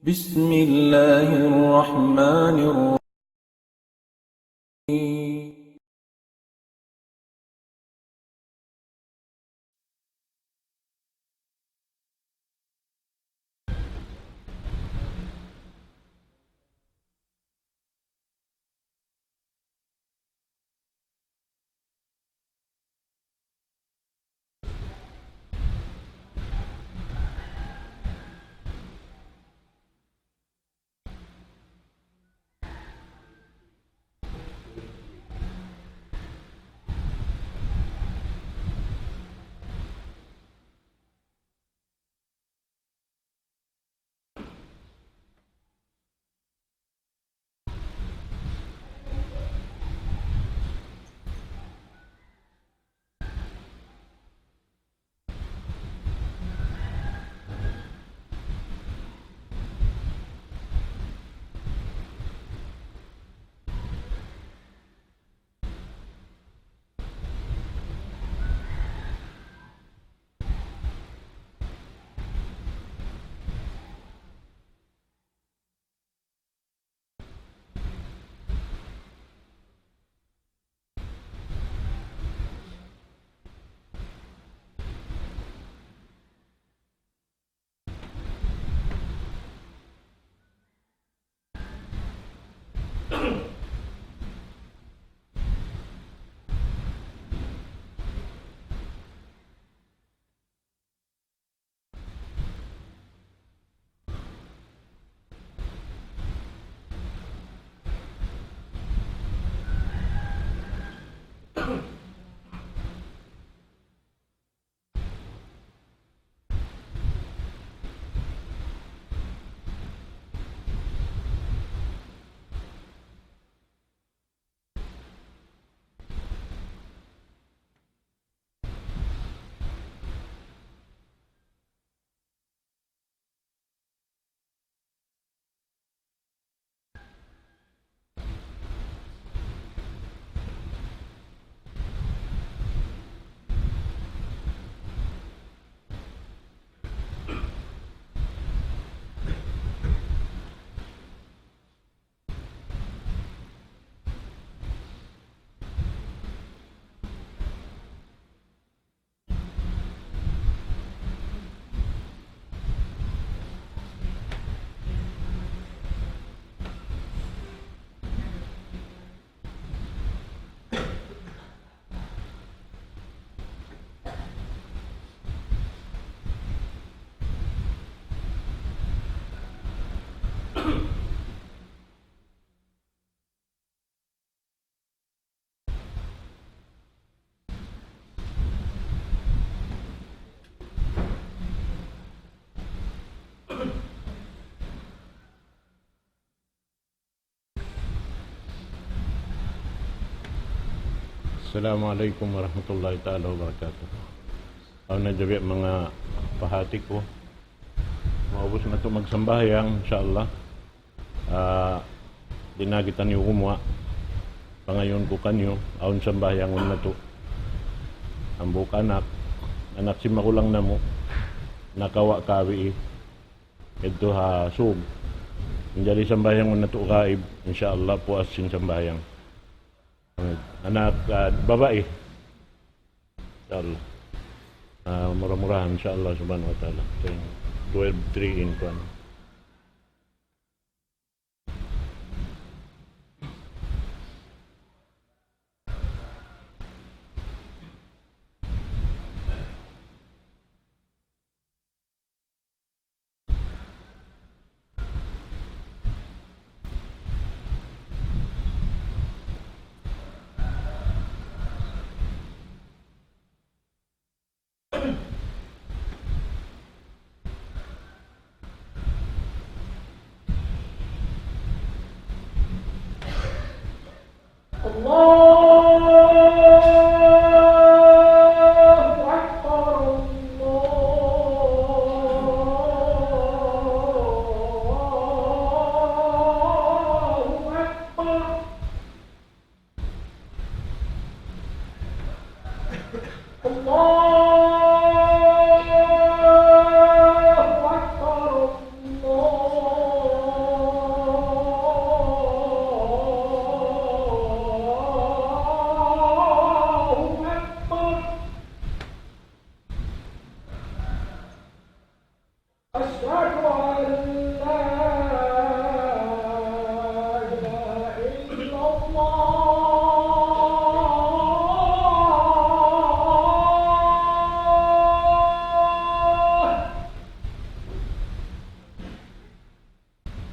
بسم الله الرحمن الرحيم. Assalamualaikum warahmatullahi taala wabarakatuh. Ako na jabi mga pahati ko. Maubos na ito magsambahyang, insyaAllah. Dinagitan niyo kumuha. Pangayon ko kanyo, aon sambahyang na ito. Ang buka anak si makulang na mo. Nakawa kawi ito ha sug. Menjadi sambahyang na ito kaib, insyaAllah po asin sambahyang. Anak babae, insyaAllah. Murah-murahan insyaAllah subhanahu wa ta'ala. 12-3 in kwan.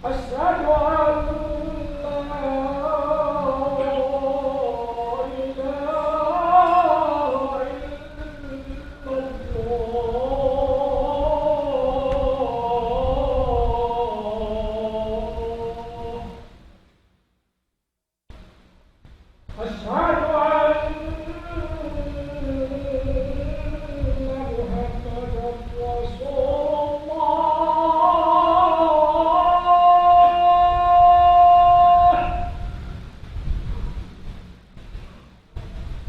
أشهد أن لا إله إلا الله. أشهد أن محمدا رسول الله.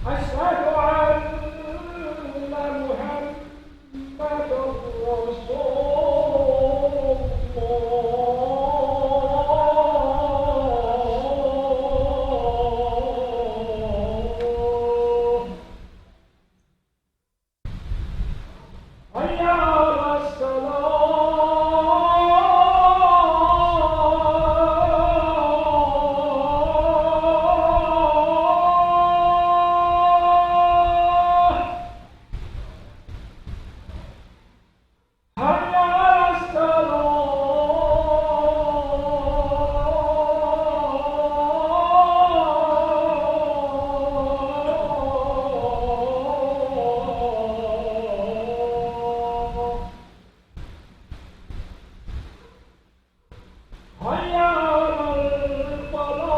أشهد أن محمدا رسول الله. حي على الصلاة. حي على الصلاة. حي على الفلاح.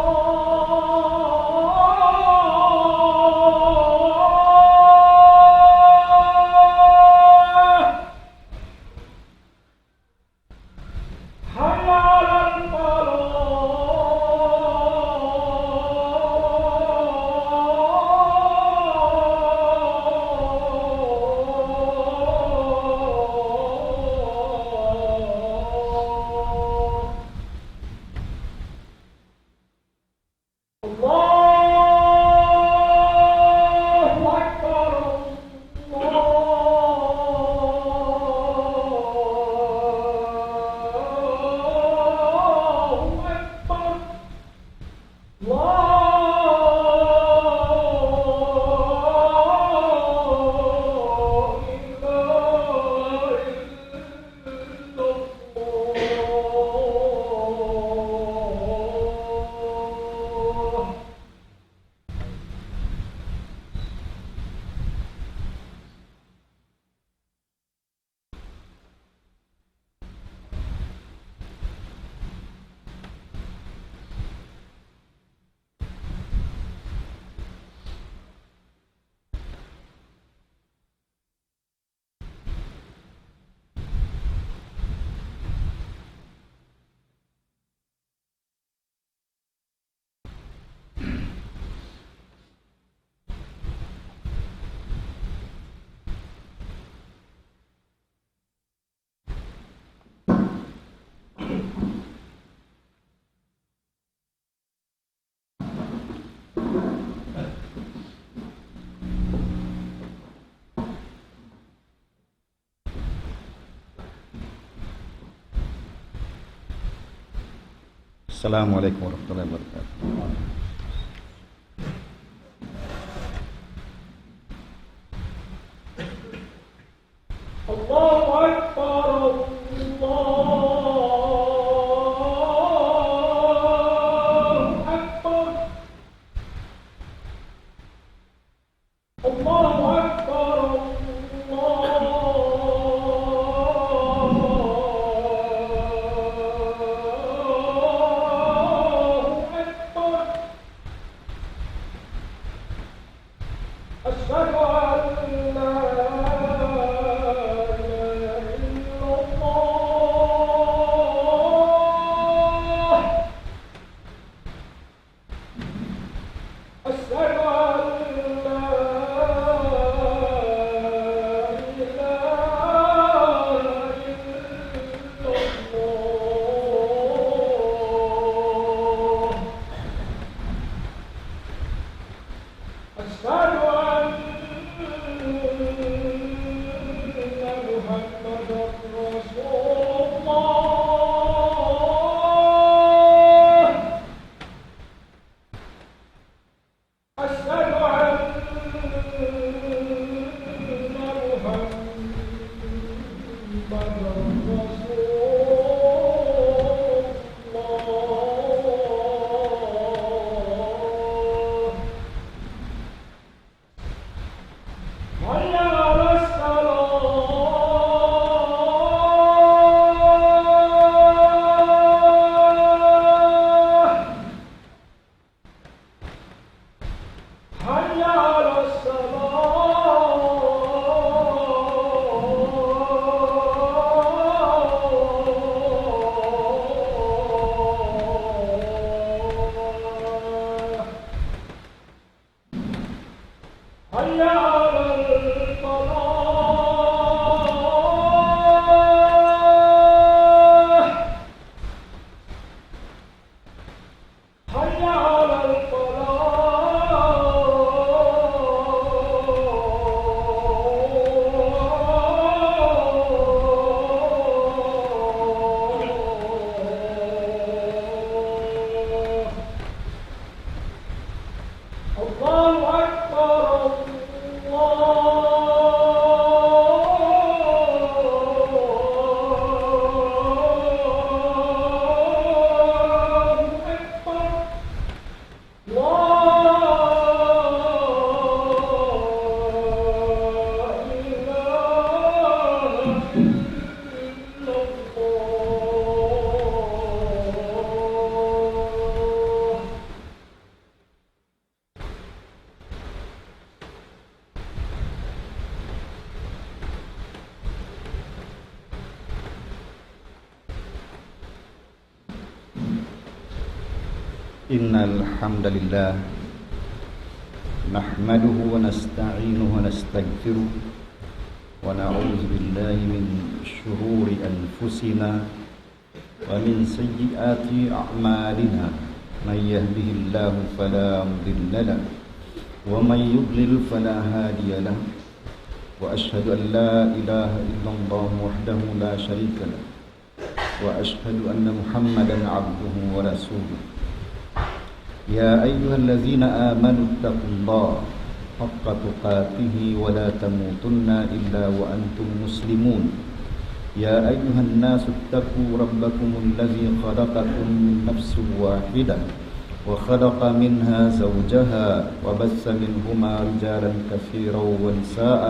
حي على الفلاح. الله أكبر. الله أكبر. الله. السلام عليكم ورحمة الله وبركاته. الله أكبر. الله أكبر. الله أكبر. الله أكبر. إن الحمد لله نحمده ونستعينه ونستغفره ونعوذ بالله من شرور أنفسنا ومن سيئات أعمالنا من يهده الله فلا مضل له ومن يضلل فلا هادي له وأشهد أن لا إله إلا الله وحده لا شريك له وأشهد أن محمدا عبده ورسوله يا أيها الذين آمنوا اتقوا الله حق تقاته ولا تموتن إلا وأنتم مسلمون يا أيها الناس اتقوا ربكم الذي خلقكم من نفس واحدة وخلق منها زوجها وبث منهما رجالا كثيرا ونساء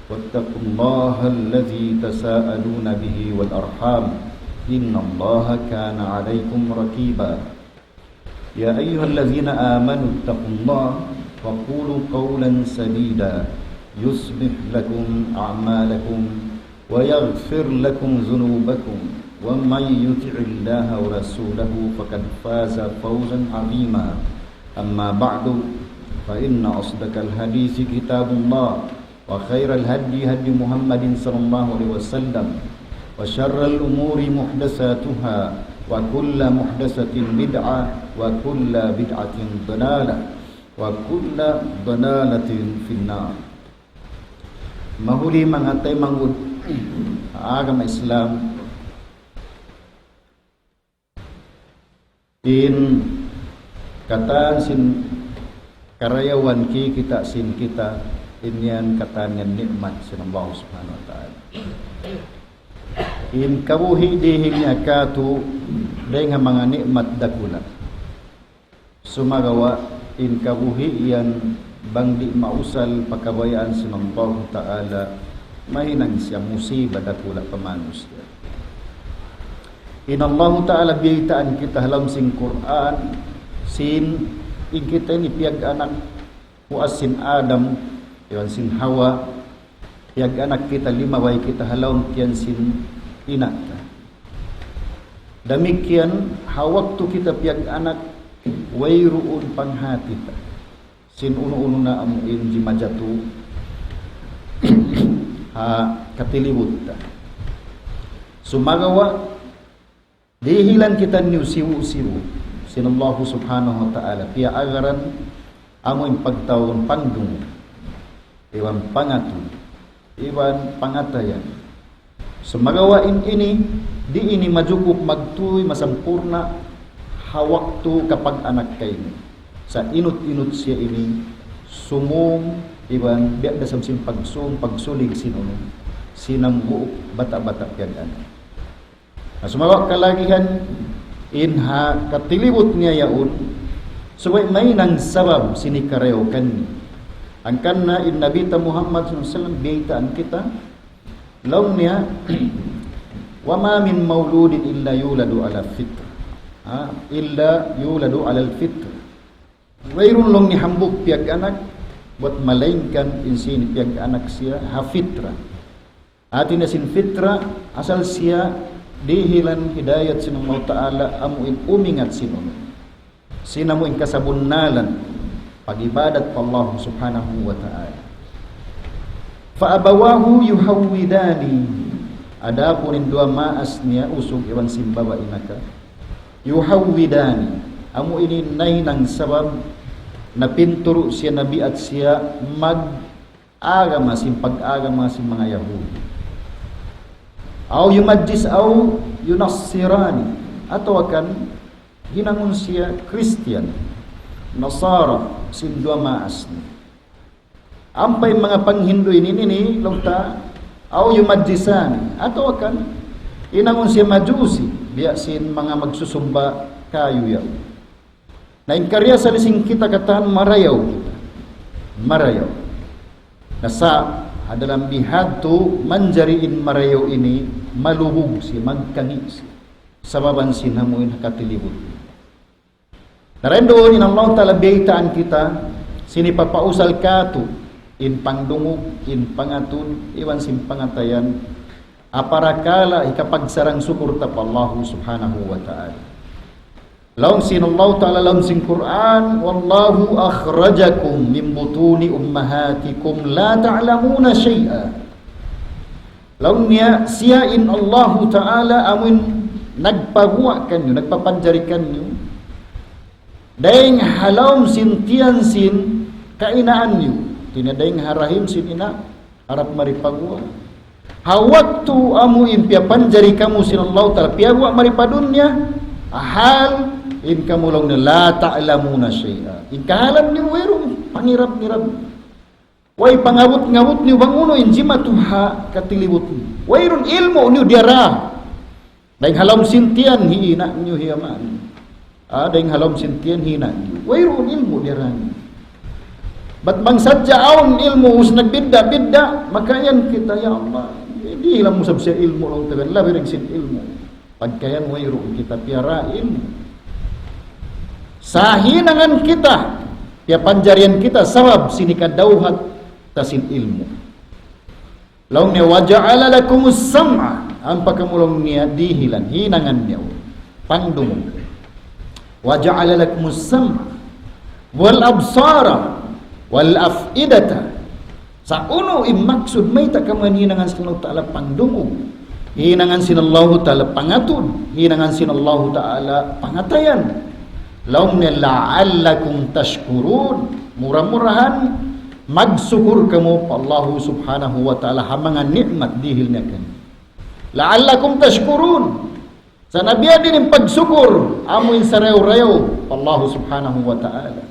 واتقوا الله الذي تساءلون به والأرحام إن الله كان عليكم رقيبا يا أيها الذين آمنوا اتقوا الله وقولوا قولا سديدا يصلح لكم أعمالكم ويغفر لكم ذنوبكم ومن يطع الله ورسوله فقد فاز فوزا عظيما أما بعد فإن أصدق الحديث كتاب الله وخير الهدي هدي محمد صلى الله عليه وسلم وشر الأمور محدثاتها وكل محدثة بدعة وكل بدعة ضلالة وكل ضلالة في النار. Mahuli mga tay mangud agama Islam in katan sin karayawan kita sin kita inyan katan nga nikmat sin Allah subhanahu wa ta'ala. In kabuhi dihil niya katu day nga mga nikmat dakula sumagawa in kabuhi yan bang di mausal pagkabayaan sa Allah Ta'ala mahinang siya musiba dakula pamanusya. In Allah Ta'ala biyitaan kita halam sing Quran sin in kita ni piyag anak huas sin Adam iwan sin Hawa piyag anak kita limaway kita halam kiyan sin ina damikian hawak tu kita piyag anak wayruun panghati ta sin uno-uno na amuin di majatu ha katilibut ta sumagawa dihilan kita niu siwu-siwu sin Allah subhanahu wa ta'ala piya agaran amuin pagtawon pangdung iwan pangatun iwan pangatayan sumagawain ini di ini majukup magtuy masampurna hawak tu kapag anak kayo sa inut-inut siya ini sumum iban biyak dasam sin pagsulig sinuno sinambuok bata-bata kyan anak sumawak kalagihan inha katilibot niya yaon subay may nang sabab sinikareo kanni ang kanna in nabita Muhammad sallallahu alaihi wasallam biyaitaan kita law niya wa ma min mauludin illa yuladu ala fitr illa yuladu ala fitr mayroon lang ni hambuk piyag anak buat malainkan insin piyag anak siya ha fitra atin na sin fitra asal siya dihilan hidayat sin Allah Ta'ala amuin umingat sinuno sinamuin kasabunnalan pagibadat pa Allah subhanahu wa ta'ala fa abawahu yuhawwidani ada punin dua maas niya usog iwan simbaba inaka yuhawwidani amu ini nay nang sabab na pinturo siya nabi at siya mag-agama sin pag-agama sin mga Yahudi aw yumajjis aw yunassirani atau akan ginangon siya Christian Nasara sin dua maas ni ampay mga panghindu ini longta aw yumajjisani atau akan inangon siya Majusi biya sin mga magsusumba kayo yaw na inkarya sa lising kita katahan marayaw kita marayaw nasa adalam bihad tu manjariin marayaw ini malubog si magkangis sababan sinamuin katilibot narendoon in Allah Ta'ala biyaitaan kita sinipapausal katu in pangdungog in pangatun iwan sin pangatayan aparakala ikapagsarang suporta pa Allah subhanahu wa ta'ala Laung sinallahu ta'ala laung sing Quran, wallahu akhrajakum min butuni ummahatikum la ta'lamuna syai'a. Laung niya siyain Allah ta'ala amun nagpaguakan nyo, nagpapanjarikan nyo. Daing halaum sintian sin kainaan nyo. Tinadaing harahim sin ina, harap maripagua. Hawaktu amu impia panjari kamu sin Allah ta'ala, piagwa maripadunya, ahal in kamu lang na la ta'lamuna syai'a. In kahalam ni werong pangirap-ngirap. Way pangawut-ngawut ni banguno in jimatuha katilibut ni. Wayron ilmu ni diara. Daing halam sintian hina niyo hiyaman. Daing halam sintian hina niyo. Wayron ilmu diara ni. Bat bang sadya aun ilmu us nagbidda-bidda, makayan kita ya Allah. Di hilang musab sa ilmu lang tagan labi ring sin ilmu. Pagkayan wayron kita piara ilmu. Sahinangan kita, ya panjarian kita sabab sinikadauhat tasin ilmu. Laung niya waja'ala lakumus sam'a, ang pagkamulong niya dihilan, hinangan niya, pangdungo. Waja'ala lakumus sam'a, wal absara, wal af'idata. Sa uno maksud may takaman hinangan sinallahu ta'ala pangdungo. Hinangan sinallahu ta'ala pangatud, hinangan sinallahu ta'ala pangatayan. Laung niya la'allakum tashkurun, murah-murahan magsukur kamu pa Allah subhanahu wa ta'ala hamangan nikmat dihil niya kan. La'allakum tashkurun, sa nabiya din yung pagsukur amuin sa rew-rew pa Allah subhanahu wa ta'ala.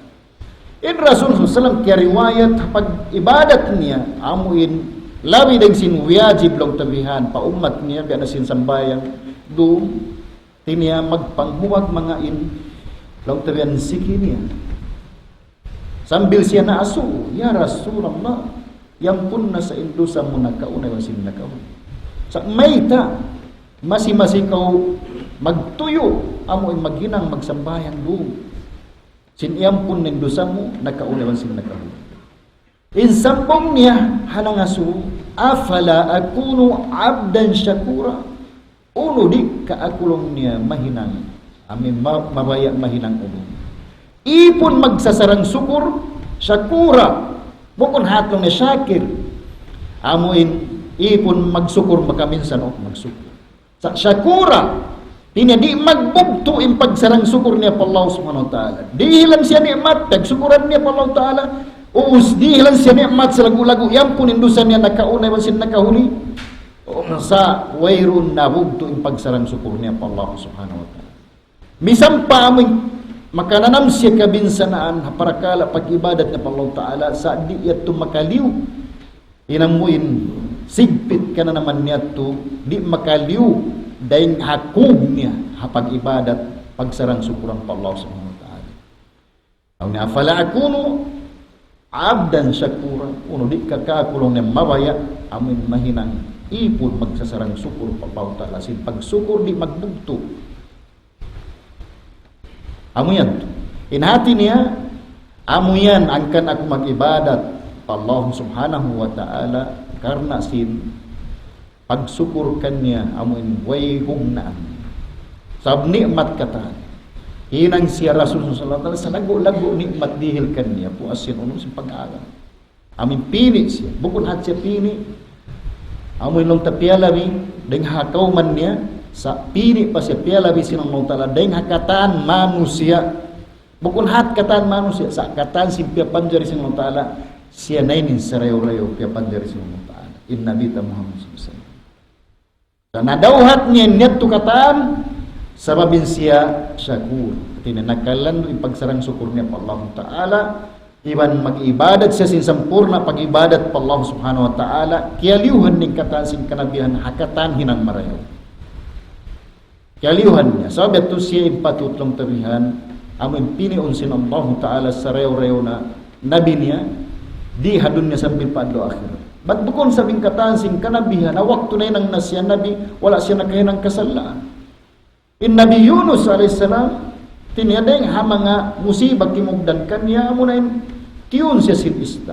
In Rasul sallallahu kaya riwayat pag ibadat niya amuin labi din sin wajib lang tabihan pa umat niya biya na sin sambayang doon tiniya magpanghuwag mga in lang tabihan siki niya. Sambil siya na aso, ya Rasulullah, yang pun na sa indusa mo nakaunay wasin nakaunay. Sa mayta, masi-masi kau magtuyo, amo ay maghinang magsambayang doon. Siniyam pun ng indusa mo nakaunay wasin nakaunay. Insambong niya, hanang aso, afala akunu abdan syakura. Uno di kaakulong niya mahinang. Amin mabaya mahinang ulo. Ipon magsasarang sukur, syakura. Bukon hatlong na syakir. Amuin ipon magsukur makaminsan o magsukur. Sa syakura, di magbugto in pagsarang sukur niya pa Allah subhanahu wa ta'ala. Dihilan siya ni'mat, pagsukuran niya pa Allah ta'ala. Uus dihilan siya ni'mat sa lagu-lagu. Yan po nindusan niya nakaunay wasin nakahuli. Sa wayrun na bugto in pagsarang sukur niya pa Allah subhanahu wa ta'ala. Misang pa amoy makananam siya kabinsanaan haparakala pag-ibadat na Allah Ta'ala sa di yato makaliw inamuin sigpit ka na naman niya to di makaliw dahil hakog niya hapag-ibadat pagsarang sukurang pa Allah Subhanahu Wa Ta'ala. Ang afala akuno abdan syakura uno di kakakulong na mabaya amin mahinang ipon magsasarang sukur pa Allah Ta'ala sin pagsukur di magbugto. Amo yan. Inhati niya, amo yan angkan ako mag-ibadat pa Allah subhanahu wa ta'ala karna sin pagsukur kanya amo in way humnaan. Sab nikmat kata. Hinang siya Rasul sallallahu alaihi wasallam sa lago-lago nikmat dihil kanya po asin uno sin pag-aalam. Amin pili siya. Bukod hat siya pili. Amo ilong tapialabi deng hakaw man niya sa pini pa siya pialabi sinang Allah Ta'ala dahil hakatan manusia bukun hat katan manusia sa katan si piapanjari sinang Allah Ta'ala siya nainin sa reyo-reyo piapanjari sinang Allah Ta'ala in Nabi Muhammad SAW sa nadauhat niya niyat tu katan sababin siya syakur tinanakalan yung pagsarang sukur niya pa Allah Ta'ala iban mag-ibadat siya sin sampurna pag-ibadat pa Allah Subhanahu Wa Ta'ala kiyaliuhan ning katan sin kanabihan hakatan hinang marayo. Kaliuhan niya. Sabi ito siya impatutlong tabihan amin piniun sin Allah Ta'ala sa rew-rew na nabi niya di hadun niya sambil paadlo akhir. Ba't bukon sabing kataan sin kanabihan na wakto na yun ang nasya nabi wala siya nakahinang kasalaan. In Nabi Yunus a.s. tiniyadeng hamanga musibag kimugdan kanya mo na yun tiyun siya sin isda.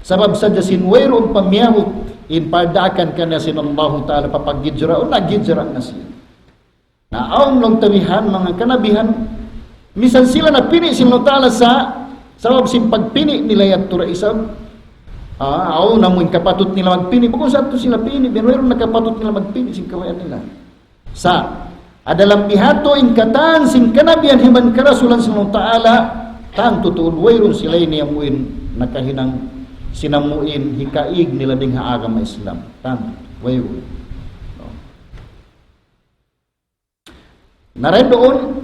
Sabab sadya sin wayroong pamiyahot in pardakan kanya sin Allah Ta'ala papagidjura o nagidjura na siya. Naon long tabihan mga kanabihan, misan sila napini sila ta'ala sa sabab sin pagpini nila yatura isab. Aw namun kapatut nila magpini, kung sa to sila pini, pero nakapatut nila magpini sin kawayan nila. Sa adalam bihato in katan sin kanabihan himan karasulan sila ta'ala, tan tutuod wayron sila niyamuin nakahinang sinamuin hikaig nila ding haagam Islam. Tan wayron. Naray doon,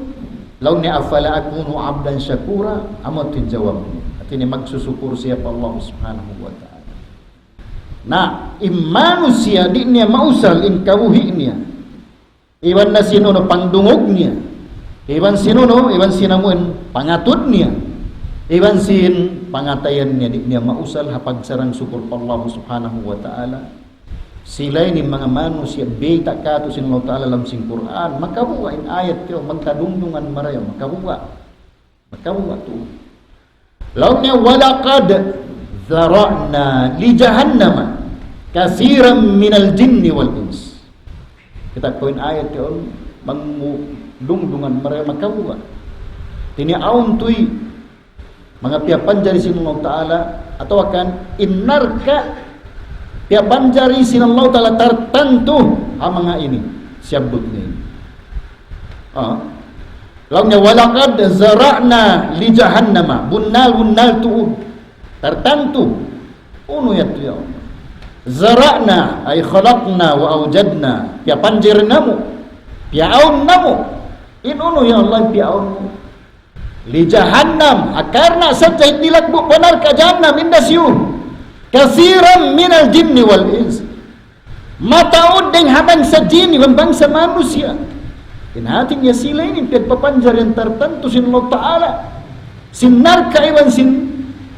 law ni afala akunu abdan syakura, amot tinjawab niya. At ini magsusukur siya pa Allah subhanahu wa ta'ala. Na, imanu siya, di niya mausal in kawuhi niya. Iwan na sino no pangdungog niya. Iwan sino no, iwan sinamuin pangatod niya. Iwan sin pangatayan niya, di niya mausal hapag sarang sukur pa Allah subhanahu wa ta'ala. Sila ni mga manusia beta kato sin Allah Ta'ala lam sing Quran makabuwa in ayat kayo magtadungdungan marayo makabuwa tu law niya walaqad zara'na li jahannama kasiran minal jinni wal ins kita ko in ayat kayo magdungdungan marayo makabuwa tiniaon tuy mga piapan jari sin Allah Ta'ala atau akan innarka ya banjari sinallahu ta'ala tertentu mga ini siabut ni lautnya walaqad zara'na li jahannama bunnal tu'ud tertentu uno ya tu ya zara'na ay khalaqna wa awjadna ya panjirnamu ya aunnamu in uno ya Allah ya aunmu li jahannam akarna sajay dilakbu benar ka jahannam indasiu kasiran minal jinni wal ins mataod deng habang sa jini habang sa manusia inating niya sila ini pagpapanjar yang tertentu sin Allah Ta'ala sin narka iwan sin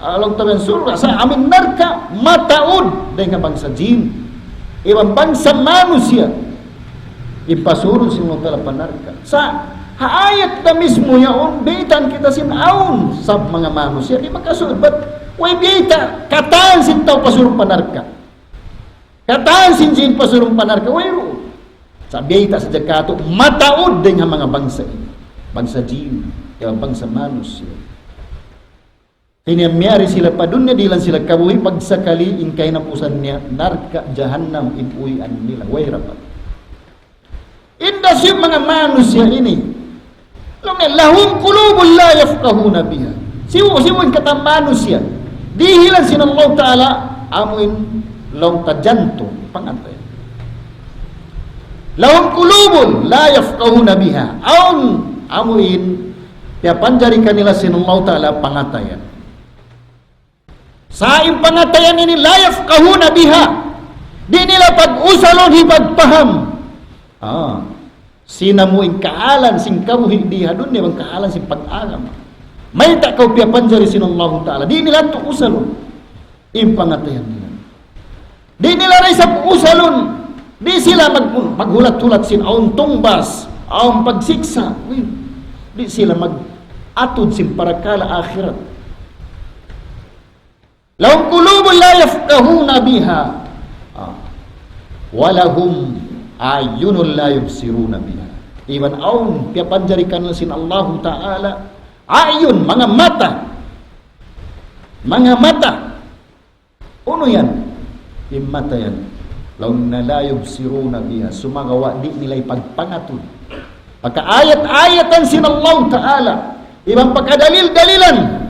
Allah Ta'ala surga sa amin narka mataod deng habang sa jini iwan bangsa manusia ipasuron sin Allah Ta'ala panarka sa haayat na mismo yaon betan kita sin aun sa mga manusia di makasunod but way bita kataan sin tao pasurong panarka kataan sin pasurong panarka way ro sa bita sa jakato mataod din ang mga bangsa ini bangsa jin yung bangsa manusia tiniyamyari sila pa dunya dilan sila kabuhi pagsakali inkay na pusan niya narka jahannam ipuyan nila way rapat indas yung mga manusia ini lahum qulubun la yafqahuna biha siwa kata manusia dihilan sin Allah Ta'ala amuin law tajanto pangantay lahum qulubun la yafqahuna biha amuin ya panjari kanila sin Allah Ta'ala pangatayan sa im pangatayan ini la yafqahuna biha di nila pag-usalon hipagpaham sinamuin kaalan sing kabuhi diha dun niya kaalan sing pag-agam may tak kau pia panjari sin Allah Ta'ala di nila tu usalun impangatayan nila di nila rin sa usalun di sila maghulat-hulat sin aun tumbas aun pagsiksa di sila mag-atod sin parakala akhirat lahum qulubun la yafqahuna biha walahum ayunun la yubsiruna biha iwan aun pia panjari kanila sin Allah Ta'ala ayun, mga mata uno yan yung mata yan law nalayog siruna biha sumagawa di nila ipagpangatod pagka ayat-ayatan sin Allah Ta'ala ibang pagkadalil-dalilan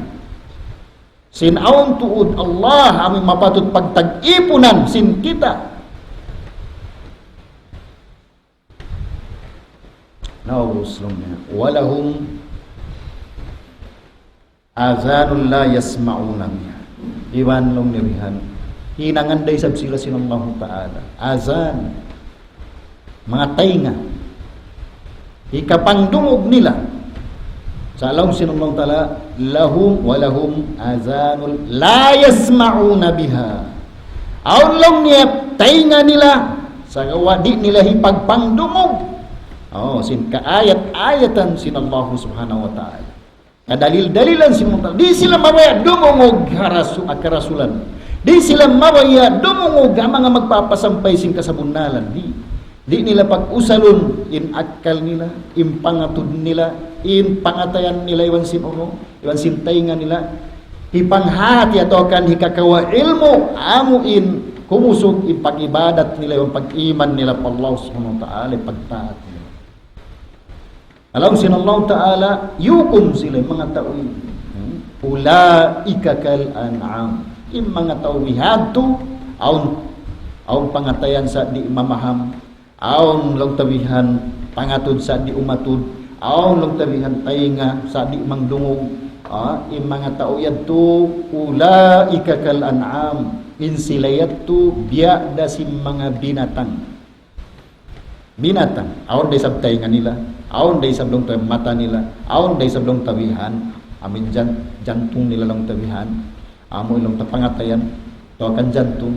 sin aon tuod Allah aming mapatod pagtag-ipunan sin kita nawus lang niya walahum azanul la yasma'una biha iwan long nirihan hinanganday sab sila sin Allah Ta'ala azan mga tainga ikapangdungog nila sa alawng sin Allah Ta'ala lahum walahum azanul la yasma'una biha aun long niya tainga nila sa gawadi nila hipagpangdungog sin kaayat-ayatan sin Allah Subhanahu wa Ta'ala dalil-dalilan sinunod di sila mabaya dumungog karasulan di sila mabaya dumungog ang mga magpapasampay sin kasabunalan di Di nila pag-usalon in akal nila, in pangatud nila, in pangatayan nila iwan sin uno, iwan sin tainga nila, ipanghati ato kan hikakawa ilmu amo in kumusog in pag-ibadat nila, iwan pag-iman nila pa Allah subhanahu wa ta'ala, pagtaat nila. Alam sin Allah ta'ala, yukum sila mga tao ulaika kal an'am, in mga tao wihadto aun pangatayan sa di mamaham, aon lang tabihan pangatud sa di umatud, aon lang tabihan tainga sa di mangdungog. Yung mga tao yadto ulaika kal an'am, in sila yadto biada si mga binatang. Aon day sab tainga nila, aon day sab long mata nila, aon day sab long tabihan, amin jantung nila lang tabihan, amo ilang tapangatayan to kan jantung.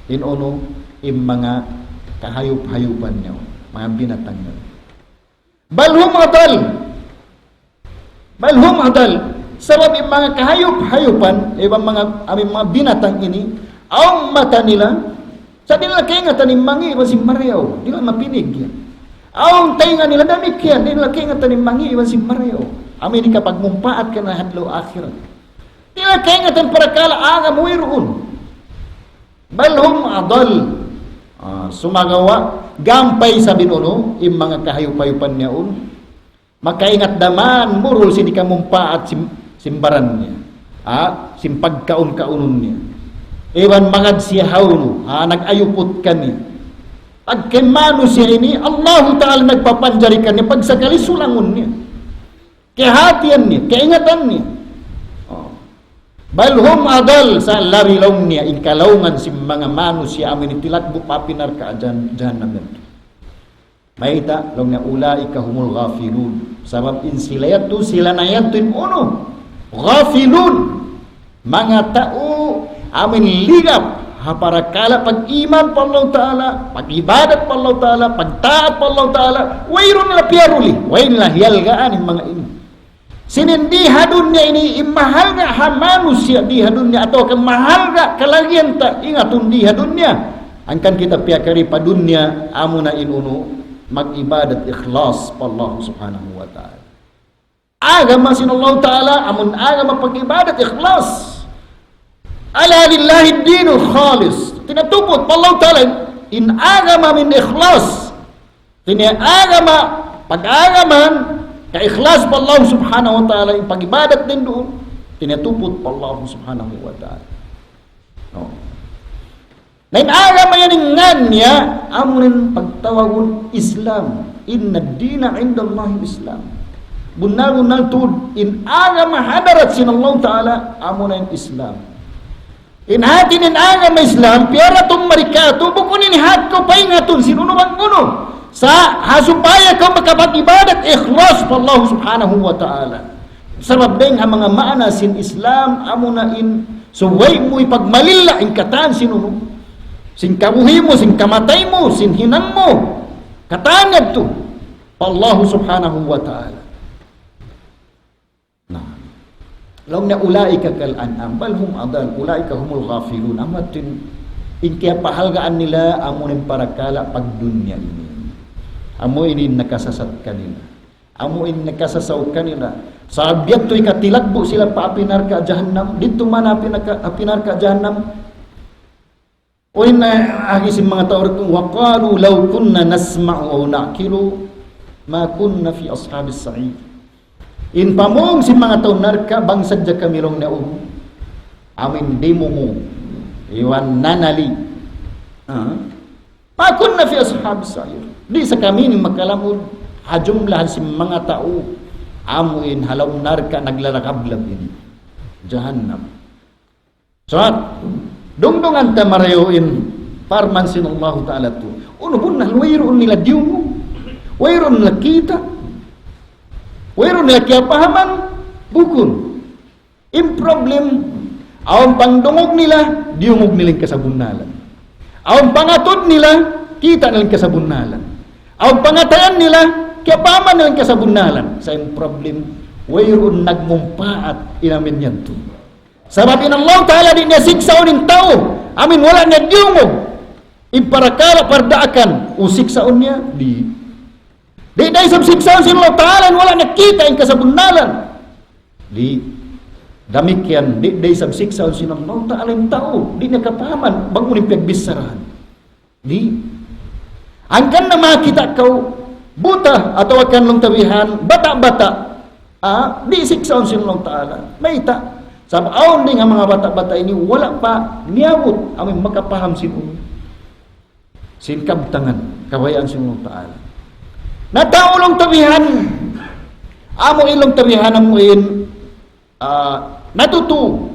Inuno im mga kahayop-hayupan niyo, mga binatang niyo. Balhum adal. Sabab yung mga kahayop-hayupan, ibang aming mga binatang ini, ang mata nila, sa nila kaya nga tanim mangi, iwan si Mariaw, di nila mapinig yan. Ang tainga nila, damik yan, di nila kaya nga tanim mangi, iwan si Mariaw. Amin di kapag mumpaat ka na hadlaw akhirat. Di nila kaya nga tanim para kala, aga mo iroon. Balhum adal. Sumagawa gampay sa binuno im mga kahayup-hayupan niya makaingat daman murul sini kamumpa at simbaran niya simpagkaun-kaunon niya iwan mangad siya hawno nagayupot ka niya pagkemano siya ini Allah ta'ala nagpapanjari ka niya pagsakali sulangon niya kehatian niya kaingatan niya balhum adal sa larilong niya inkalaungan si mga manusia amin itilakbo papinar ka jahannam yan. Maita long na ulaika humul ghafilun. Sabab in sila yato sila na yato in uno. Ghafilun. Mga tao amin ligap para kala pag-iman pa Allah Ta'ala, pag-ibadat pa Allah Ta'ala, pagtaat pa Allah Ta'ala, wayron nila piyaruli, wayron nila hiyalgaan yung mga ini. Sinindiha dunya ini imahal nga manusia diha dunya atau kan mahal nga kalagyan ta ingatun diha dunya angkan kita piakari pa dunya amuna inuno mag-ibadat ikhlas pa Allah subhanahu wa ta'ala agama sin Allah ta'ala amun agama pag-ibadat ikhlas ala lillahi dinul khalis tinatupot pa Allah ta'ala in agama min ikhlas agama pag-agaman ka-ikhlas pa Allah subhanahu wa ta'ala yung pag-ibadat din doon tinatupot pa Allah subhanahu wa ta'ala na inagama yan nga niya amunin pagtawagon Islam inna dina inda Allah Islam bunal tuod inagama hadarat sin Allah ta'ala amunin Islam inhatin inagama Islam piaratong marikato bukunin hat ko paingatun sinuno bang uno sa hasupaya ka makapag-ibadat ikhlas pa Allah subhanahu wa ta'ala sabab ding ang mga maana sin Islam amuna in suway mo ipagmalila in katan sinuno sin kabuhi mo sin kamatay mo sin hinang mo katangad to pa Allah subhanahu wa ta'ala law na ulaika kal an'am bal hum adal ulaika humul ghafilun amatin in kaya pahalgaan nila amunin para kala pagdunya ini amo ini nakasasat kanila amo ini nakasasaw kanila sa abiyat to'y katilagbo sila paapinar ka jahannam dito man apinar ka jahannam o ina agisin mga tao rito waqalu law kunna nasma'u o nakilu ma kunna fi ashabis sa'id in pamong si mga tao narka bangsad ja kamirong na amin demo mo iwan nanali ma kunna fi ashabis sa'id di sa kami ni makalamod hajumlahan si mga tao amuin halaw narka naglalakablab ini jahannam so dungdungan ta mareoin parman sin Allah ta'ala tu uno bunna wayron nila diumo wayron nila kita wayron nila kiapahaman bukun in problem awang pangdungog nila diumog nilang kasabunalan awang pangatod nila kita nilang kasabunalan ang pangatayan nila, kaya paman nilang kasabunalan. Sa yung problem, wayroon nagmumpaat inamin yan to. Sabab in Allah ta'ala din niya siksa o din tao. Amin, wala niya diumog. iparakala pardaakan usiksaon niya di dahil sa siksaon sin Allah Ta'ala wala nakita ang kasabunalan di damikyan di dahil sa siksaon sin Allah Ta'ala yung tao di nakapahaman bago ni pagbisaran di angkan na makita kau buta atau akan long tawihan bata-bata di siksaon sin Allah Ta'ala maita sabaon din ang mga bata-bata ini wala pa niyawot amin makapaham sin sin kabtangan kabayaan sin Allah Ta'ala nataulong tabihan amo ilong tabihan mo in natutu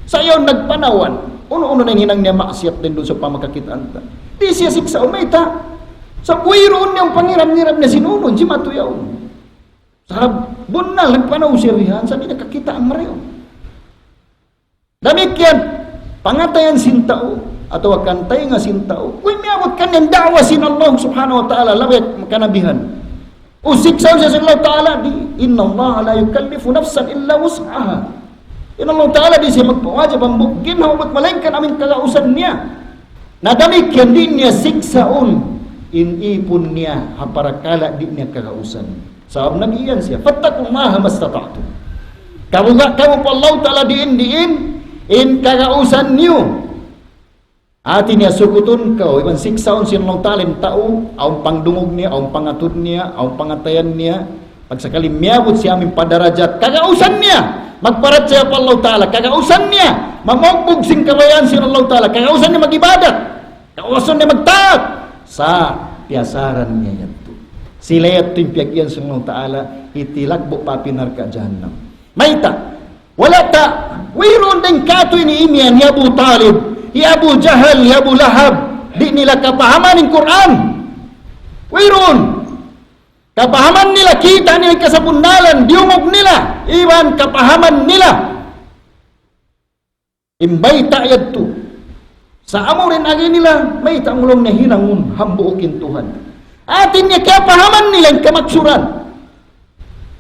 sayo nagpanawan uno-uno nang hinang niya maksiyat din doon sa pamakakitaan ta di siya siksa umayta sa buwiroon niyang pangiram-ngiram na sinunon si matuyaw sa bunal nagpanaw siya rihan sa di nakakita ang mariyo damikyan pangatayan sintao atau kantay nga sintao kung miyabot kanyang da'wa sin Allah subhanahu wa ta'ala lawet makanabihan o siksaw siya sin Allah ta'ala di inna Allah la yukallifu nafsan illa wus'aha inna Allah ta'ala di siya magpawajab ang bugin hawat malengkan aming kagausan niya nadamikyan din niya siksaon inipon niya haparakala di niya kagausan sabab nagiyan siya fattakullaha mastata'tum kamu pa Allah ta'ala diin in kagausan niyo ati niya sukutun kau iban siksaon sin Allah Ta'ala tao aung pangdungog niya aung pangatud niya aung pangatayan niya pagsakali miyabot siya aming padarajat kagausan niya magparat siya pa Allah Ta'ala kagausan niya mamogbog sing kabayan sin Allah Ta'ala kagausan niya magibadat kagausan niya magtaat sa piasaran niya yato sila yato yung piyagyan sin Allah Ta'ala itilagbo pa pinarka jahannam maita wala ta wiron din katoy ni imian ya Abu Talib ya Abu Jahal ya Abu Lahab di nila kapahaman ng Quran wiron kapahaman nila kita nila kasabunalan diumog nila iwan kapahaman nila imbay ta'yad to sa amo rin agi nila may taulong na hinangun hambuokin Tuhan atin niya kapahaman nila yung kamaksuran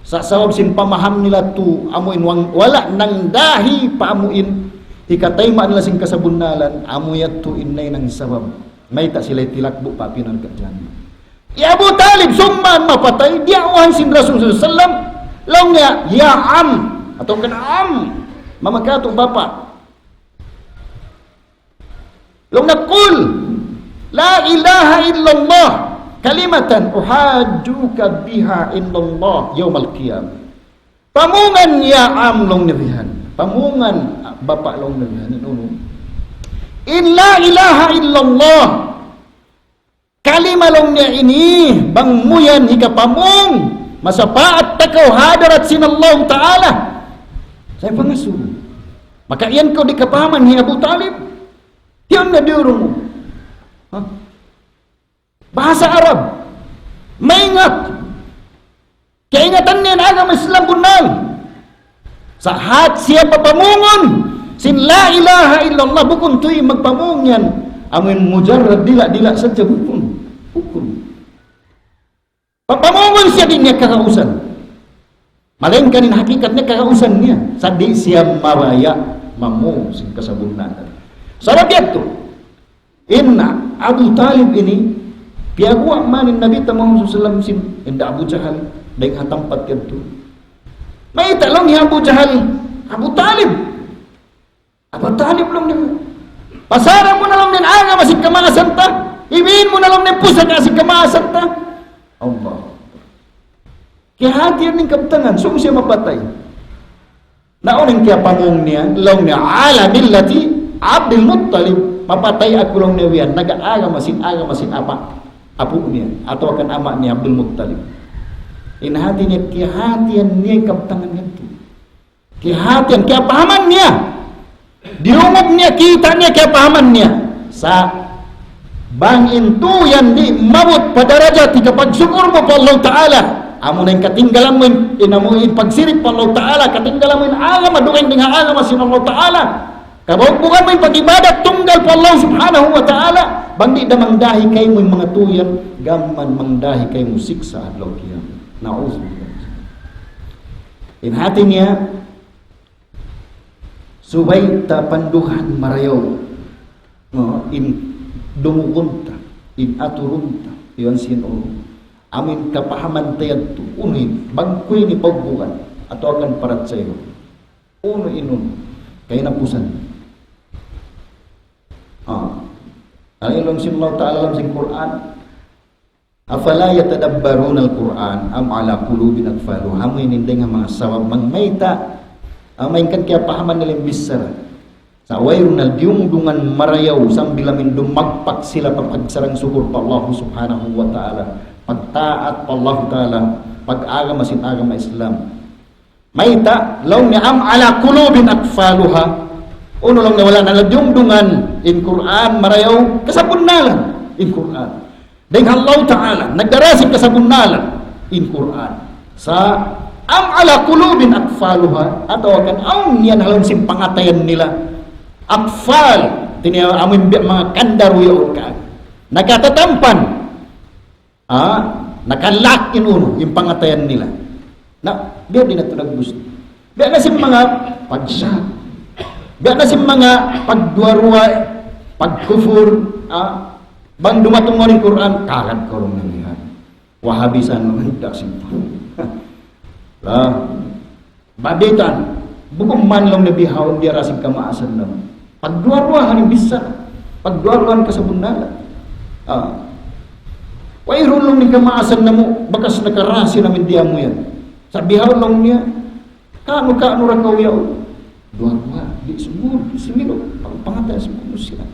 sa sawab sin pamaham nila tu amuin wala nang dahi paamuin ikatayma nila sing kasabunalan amuyat tu innay nang sabab may ta sila tilakbo papinan ka dyan ya Abu Talib summan mapatay diawan sin Rasul sallam long niya ya am atau kan am mamakato bapa long nakul la ilaha illallah kalimatan uhajjuka biha illallah yaumal qiyamah pamungan ya am long nabihan pamungan bapak long nabihan inuno in la ilaha illallah kalima long niya ini bang muyan hika pamung masapaat takaw hadarat sinallahu ta'ala saya pangasul maka iyan ko di kapahaman ni Abu Talib yan na duro mo bahasa Arab maingat kaingatan niya na agama Islam bunal sa hat siya papamungon sin la ilaha illallah bukun tuy magpamungyan amin mujarrad dila saja bukun papamungon siya din niya kakausan malengkan in hakikatnya kakausan niya sadi siya mawaya mamu sin kasabunan sarap yato inna Abu Talib ini piagwa manin Nabi Muhammad sallallahu alaihi wasallam inda Abu Jahal daing hatampat kadto may talong ni Abu Jahal Abu Talib long din pasara mo na lang din aga masig kamaasan ta ibiin mo na lang din pusa kasig kamaasan ta Allah kaya hati ning kaptangan sung siya mapatay naoning kaya pamong niya long niya ala billati Abdul Muttalib mapatay ako long niya nag-aaga masin apa apo niya atau akan ama niya Abdul Muttalib inahati niya kihatian niya kaptangan nito kihatian kaya pahaman niya diumog niya kita niya kaya pahaman niya sa bang intuyan di mabot padaraja tika pagsyukur mo pa Allah Ta'ala amo na yung katinggalan mo inamuin pagsirip pa Allah Ta'ala katinggalan mo yung agam madungin din nga agam sin Allah Ta'ala kabaubukan mo yung pag-ibadat tunggal pa Allah Subhanahu wa Ta'ala bandi da mangdahi kay mo yung mga tuyan gaman mangdahi kay mo siksa adlaw kiyama na'udzubillah inhati niya subay ta panduhan marayaw in dumugon in aturunta iwan sino amin kapahaman tayad to unin bagkoy ni pagbukan atau akan parat sayo uno inun kay napusan alam si Allah Ta'ala alam si Quran afala yatadabbaruna al-Quran am ala qulubin aqfaluha amin hindi nga mga sawab mangmayta mainkan kaya pahaman nila bisar sa wayron na diungdungan marayaw sambil amin dumagpak sila papagsarang suhur pa Allah subhanahu wa ta'ala pagtaat pa Allah ta'ala pag-agama sin agama Islam mayta law ni'am ala qulubin akfaluha uno lang na wala na diungdungan in Quran marayaw kasabunalan in Quran dahil Allah ta'ala nagdarasig kasabunalan in Quran sa am ala qulubin akfaluha atau akan aun yan halang sin pangatayan nila akfal tiniya amin mga kandaro yaon ka nagkatatampan nakalakin uno yung pangatayan nila na biya din na ito naggusto biya na si mga pagsya biya na si mga pagduarwa pagkufur bang dumatong mo rin Quran kakad ko rin nangyari wahabisan naman dasin babitan bukong man lang nabihaw dia rasig kamaasan naman pagduarwahan yung bisa pagduarwahan ka sa bunala wairon lang ni kamaasan na mo bakas nakarasi namin diya mo yan sabihaw lang niya kaano rakaw yaw duarwa di sumul similo pangpangatan sa mga siya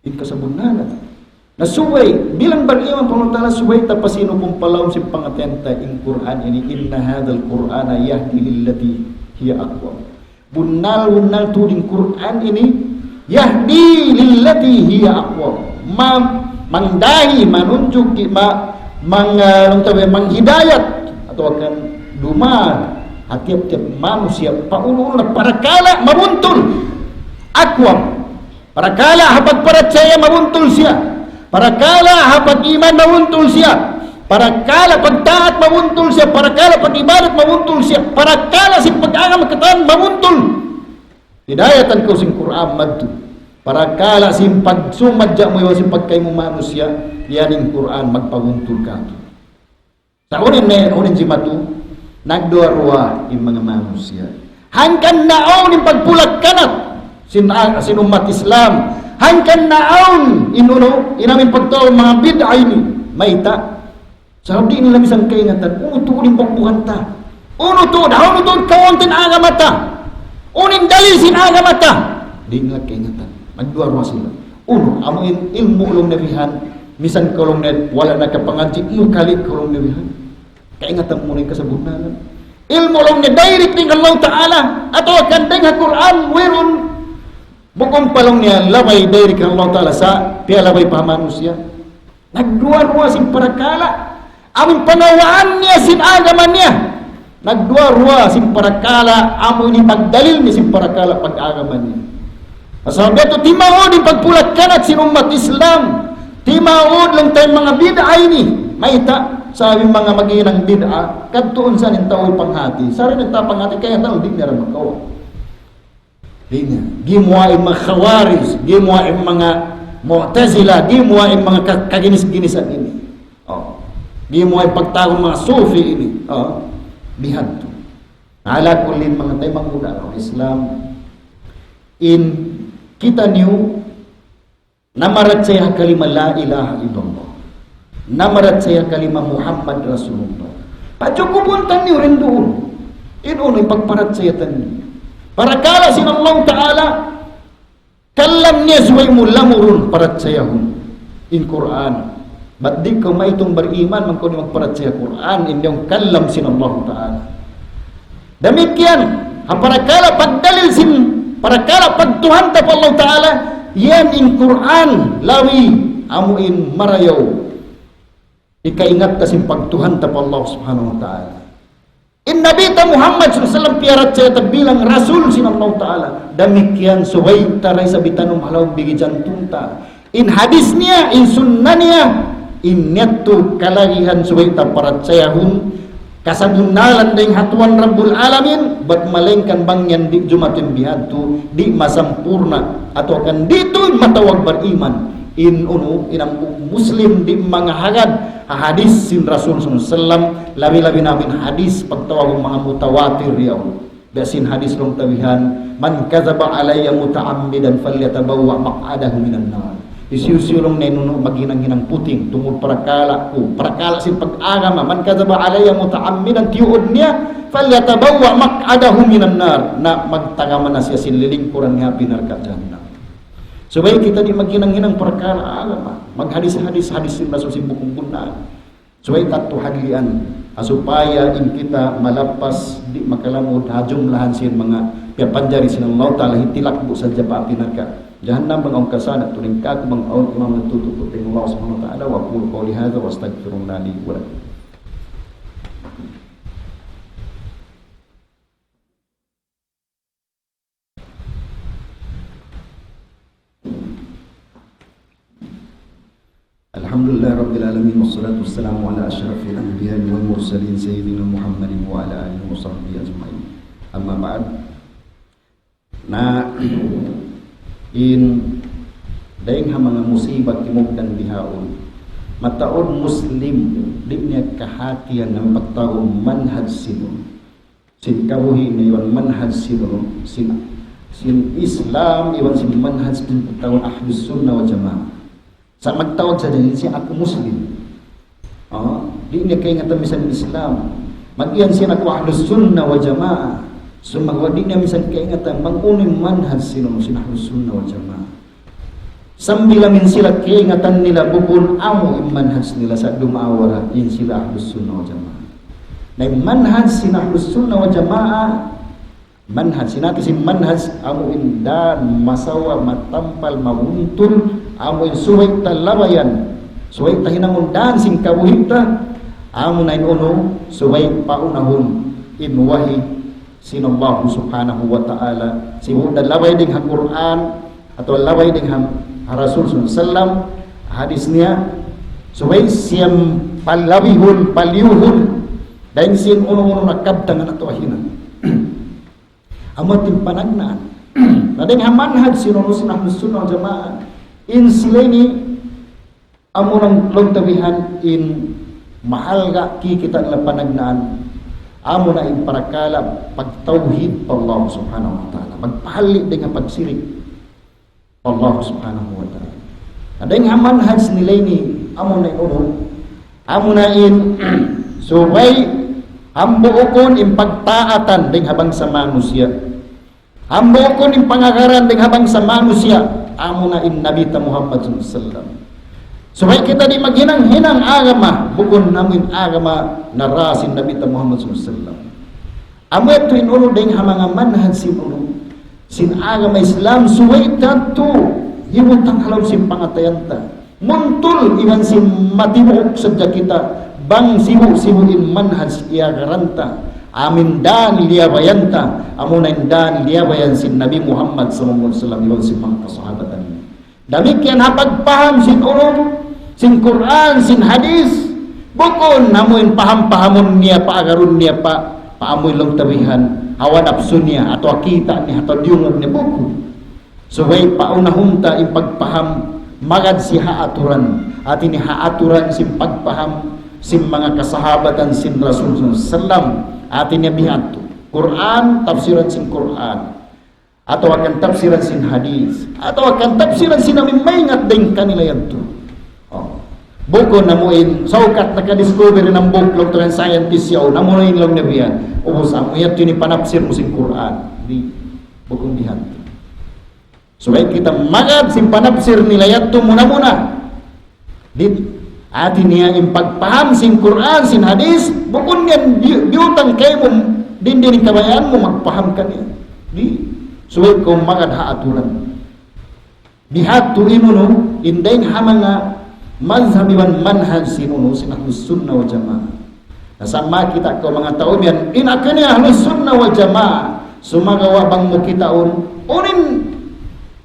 in ka sa bunala nasuway bilang bariyaman pangutala suway tapasino kung palaw si pangatenta in Quran ini inna hadal Qur'ana yahdi lillati hiya aqwam bunal tuding Quran ini yahdi lillati hiya aqwam mangdahi manunjuk manghidayat atau akan dumar tiap-tiap manusia paulo na parakala mabuntul aqwam parakala hapag paracaya mabuntul siya parakala hapag iman mawuntol siya parakala pagtaat mawuntol siya parakala pag-ibadat mawuntol siya parakala si pag-agam kataan mawuntol hidayatan ko sing Quran madto parakala si pagsumadya mo yung si pagkay mo manusia yaning Quran magpawuntol ka sa unin si matu nagduarwa yung mga manusia hangkan naon yung pagpulag kanat sin umat Islam hangkan naon inuno inamin pagtaw mga bid'ah ini mayta sa di nila misang kaingatan uno tuunin pagbuhanta uno tuud kawantin agamata unin dalil sin agamata di nila kaingatan magduarwa sila uno amo ilmu ulong nabihan misan kolong net wala na kapanganji kalit kolong nabihan kaingatan mo rin kasabunalan ilmu ulong na direct ng Allah Ta'ala atau kandeng ha Quran wiron bukong palong niya labay dari kan Allah Ta'ala sa pialabay pa manusia nagduarwa sin parakala amin panawaan niya sin agaman niya nagduarwa sin parakala amo ni pagdalil niya sin parakala pag-agaman niya sabi ito timaod yung pagpulat kanat sin umat Islam timaod lang tayong mga bid'ah ini mayta sabi mga maginang bid'ah kadtuon sa nintawol panghati sa rin nagtapanghati kaya tao di nila makawa gimuha yung mga khawarij gimuha yung mga mu'tazila gimuha yung mga kaginis-ginisan ini gimuha yung pagtagong mga sufi ini bihad to ala kulin mga tayo manguna Islam in kita niyo namarat saya kalima la ilaha illallah namarat saya kalima Muhammad Rasulullah pacukupuntan niyo rin doon inuno yung pagparat saya taniyo parakala sin Allah Ta'ala kalam niya suway mo lamurun parat sayahun in Quran ba't di ka maitong beriman man kung magparat saya Quran in yung kalam sin Allah Ta'ala demikian parakala pagdalil sin parakala pagtuhan ta pa Allah Ta'ala yan in Quran lawi amuin marayaw ikaingat ta sin pagtuhan ta pa Allah Subhanahu Wa Ta'ala in Nabi ta Muhammad SAW piarat saya bilang Rasul sin Allah Ta'ala demikian suway taray sa bitanong halaw bigi jantunta in hadis niya in sunnah niya in niyatu kalagihan suway ta parat sayahun kasabunalan ding hatuan Rabbul Alamin bat malengkan bangyan di jumatin bihadto di masampurna atau kan dito matawag beriman inang Muslim di mga hagad hadis sin Rasul sallallahu labi-labi namin hadis pagtawag mga mutawatir yaw basin hadis long tawihan man kadzaba alayya mutaammidan falyatabawwa maq'adahu minan nar isyusulong nenuno maginang-ginang puting tungod parakala sin pag-agama man kadzaba alayya mutaammidan tiud niya falyatabawwa maq'adahu minan nar na magtagama na siya sin lilingkuran nga pinarka jahannam. Supaya kita di maginang-ginang perkara agama, maghadis-hadis sin Rasul sin bukong bunaan. Supaya tatu hadlian, supaya in kita malapas di makalamod hajumlahan sin mga piapanjari sin Allah Ta'ala hitilak bu sa jaba pinarka. Jahannam bang kasana tuling ka bang imam natutup ting Allah Subhanahu wa taala wa qul qawli hadza wastaghfirullah li wa lakum. Alhamdulillah Rabbil Alamin wassalatu wassalamu ala asyrafil anbiya'i wal mursalin sayyidina Muhammadin wa ala alihi wa sahbihi ajma'in. Amma ba'd. Na daing ha mga musibah timugdan bihaon. Mataon Muslim di niya kahatian ng pagtao manhaj sino. Sin kabuhi na iwan manhaj sino. Sin Islam iwan sin manhaj din pagtao Ahlus Sunnah wa Jamaah. Sa magtawag sa dili siya ako Muslim. Di niya kay nga misan Islam. Mag-iyan siya ako Ahlus Sunnah wa Jamaah. So magwadi niya misan kay nga mangunim manhaj sino sin Ahlus Sunnah wa Jamaah. Sambilamin sila kay nga nila bukun amo manhaj nila sa dumawara in sila Ahlus Sunnah wa Jamaah. Na manhaj sin Ahlus Sunnah wa Jamaah manhaj sinati sin manhaj amo indan masawa matampal mabuntul amo in suway talabayan suway tahinangundan sin kabuhita amo na inuno suway paunahon in wahi sin Allah Subhanahu wa ta'ala sibuda labay ding ha Quran atau labay ding ha Rasul sallam hadis niya suway siyam palabihun paliyuhun dahil sin uno nakabtangan ato ahinan amating panagnaan nading hamanhaj sinunod sin Ahlus Sunnah wal Jamaah in sileni amunang logtawihan in mahal ga kita nila panagnaan amo na in parakala pagtauhid pa Allah Subhanahu wa ta'ala magpahali dengan pagsirik Allah Subhanahu wa ta'ala nading hamanhaj nileni amo na inuno amo na in subay hambuokon in pagtaatan ding habang sa manusia hambuokon in pangagaran ding habang sa manusia amo na in Nabi Muhammad sallallahu alaihi wasallam supaya kita di maghinang-hinang agama bukon namin agama na rasin Nabi Muhammad sallallahu alaihi wasallam amo ito inuno ding mga manhaj sin uno sin agama Islam suway tanto himutang halaw sin pangatayanta muntul iwan sin matibuok sadya kita bang sibu-sibuin manhaj iagaranta amin dan liyabayanta amunain dan liyabayan sin Nabi Muhammad sallallahu alaihi wasallam iwan sin mga kasahabatan damikian hapagpaham sin ulo sin Quran sin hadis bukon namuin paham-pahamon niya paagarun niya paamoy lang tawihan hawa nafsu niya atau kita niya atau diungog niya buko suway paunahunta ipagpaham magad si haaturan at ini haaturan sin pagpaham sin mga kasahabatan sin Rasul sallam atin niya bihat Quran tafsiran sin Quran atau akan tafsiran sin hadis atau akan tafsiran sin namin maingat din kanila yan to buko namuin saukat nakadiscover ng buklog to ng scientist yaw namuin lang na biyan ubos amo yan to ni panapsir mo sin Quran di bukong bihat so kita magad sin panapsir nila yan to muna di atin niya yung pagpaham sin Quran, sin hadis, bukon yan, biutang kayo mo, din kabayaan mo, magpaham ka niya. Di, suway kong magadha aturan. Bihat to inuno, indayin hamang nga, mazhabiwan manhaj sinuno, sin Ahlus Sunnah wa Jamaah. Nasama kita ko mga taon yan, inaka niya Ahlus Sunnah wa Jamaah, sumagawa bang mo kitaon, unin,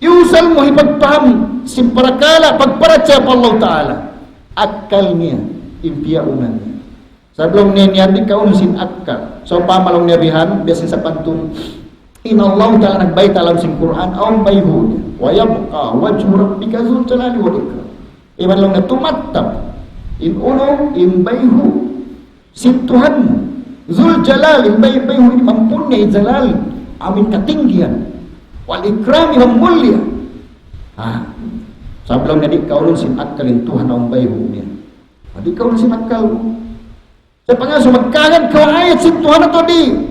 iusal mo, ipagpaham, sin parakala, pagparatya pa Allah Ta'ala. Akal niya, impiyaunan niya. Sa blong niya di kaunusin akal. So pamalong niya bihan, biasin sa pantun, Inna Allah Ta'ala nagbay talam sing Quran ang bayhud wa yabqa wajhu rabbika dzul jalali wal ikram. Iman lang na tumattab in uno in bayhu si Tuhan dzul jalal in bayhu ini mempunyai jalal amin ketinggian wal ikram yang mulia. Sebelum nadik kau lu sin akalin Tuhan ang bayhu niya. Adik kau lu sin akal. Sa pangasumakkagan kau ayat sin Tuhan atau di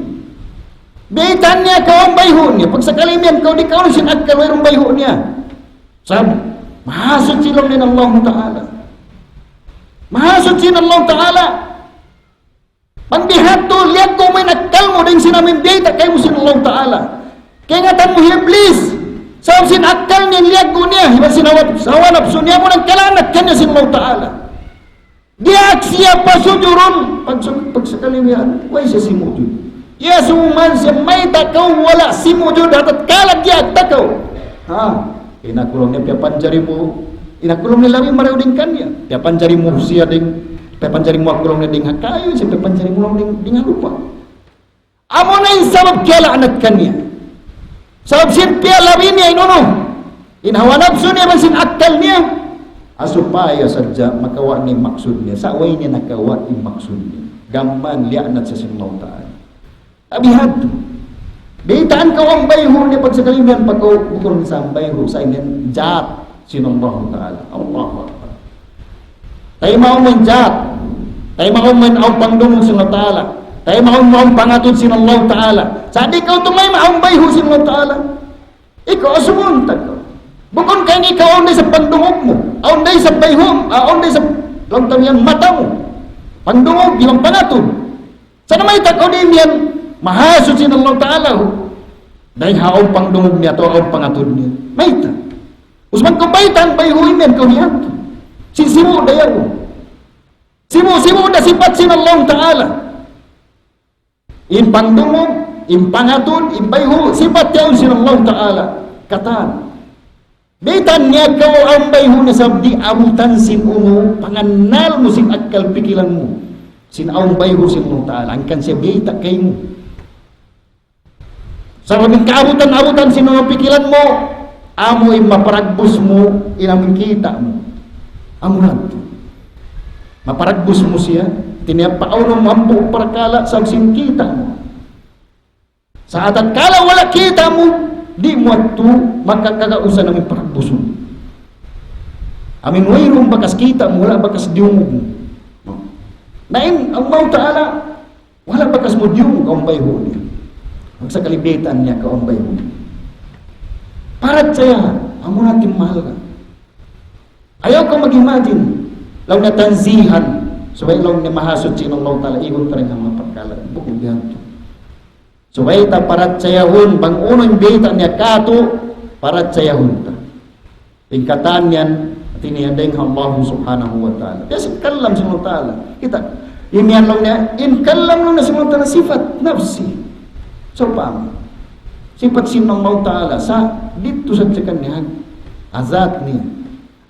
Beitan niya kau ang bayho niya. Pag sakalimian kau di kau sin akal mayroong bayho niya. Sabi, mahasud silang din Allah Ta'ala. Mahasud sin Allah Ta'ala. Pagbihat to, lihat ko may nakal mo din sinamin beita kayo mo sin Allah Ta'ala. Kaya ngatan mo iblis. Sa sin akal niya, lihat ko niya. Iba sinawat, sawanap so niya mo ng kalanat kanya sin Allah Ta'ala. Dia siapa sujurun. Pag sakalimian, why siya simujud? Ya suman siya may takaw wala simujud atat kalat dia takaw. Inakulong niya panjari mo. Inakulong niya labi mareuding kanya. Dia panjari mo siya ding panjari mo akulong niya ding hakayo siya panjari mo lang ding lupa. Amo na yung sabab kaya anak kanya. Sabab siya pia labi niya inuno. Inhawanap so niya man sin akal niya. Supaya sadya makawa ni maksud niya. Sa way niya nakawa yung maksud niya. Gamban lianat sa sinulaw ta'ala. Abihad beitaan kau ang bayho niya pag sa kalimian pag kau bukong sa bayho sa inyan jat sinallahu ta'ala Allahu Akbar tayo mauman jat tayo mauman ang pangdungong sinallahu ta'ala tayo mauman pangatod sinallahu ta'ala sa di kau tumay maang bayho sinallahu ta'ala ikaw asumuntag ko bukon kayo ikaw aunday sa pangdungog mo aunday sa bayho aunday sa lantang yan mata mo pangdungog ilang pangatod sana may takaw din yan mahasud sin Allah Ta'ala dahil haong pangdungog niya to haong pangatod niya maita usman ko baitan bayhuin yan kau niyan sisimu dayaw simu da sifat sin Allah Ta'ala in pangdungog in pangatod in bayhu sifat yaw sin Allah Ta'ala katan baitan niya kau ang bayhu na sabdi abutan sin umo panganal mo sin akal pikilan mo sin aong bayhu sin Allah Ta'ala angkan siya baita kayo mo sa kaming kaabutan-abutan sino pikilan mo amoy maparagbus mo inaming kita mo amo lang maparagbus mo siya tiniyapaaw ng mampu parakala sa sin kita mo sa atat kala wala kita mo di mo ato makakagausan ng paragbus mo amin wayrong bakas kita mo wala bakas diumog mo nain ang Allah Ta'ala wala bakas mo diumog ang bayho niya sa kalibitan niya kaumbay mo. Para saya, amo natin mahal ka. Ayaw ka mag-imagine. Law na tanzihan. Subay law na mahasod sin Allah Ta'ala. Igon pa rin ang mapagkalat. Bukong diyan to. Subay ta parat sayahun. Bang unang bita niya kato. Parat sayahun ta. Tingkatan yan. At iniyaday ng Allah Subhanahu wa Ta'ala. Kaya kalam sin Allah Ta'ala. Kita. Imiyan lang niya. Kalam lang na sin Allah Ta'ala. Sifat nafsi. So paano? Sifat sin Allah Ta'ala sa dito sa kanya azat niya.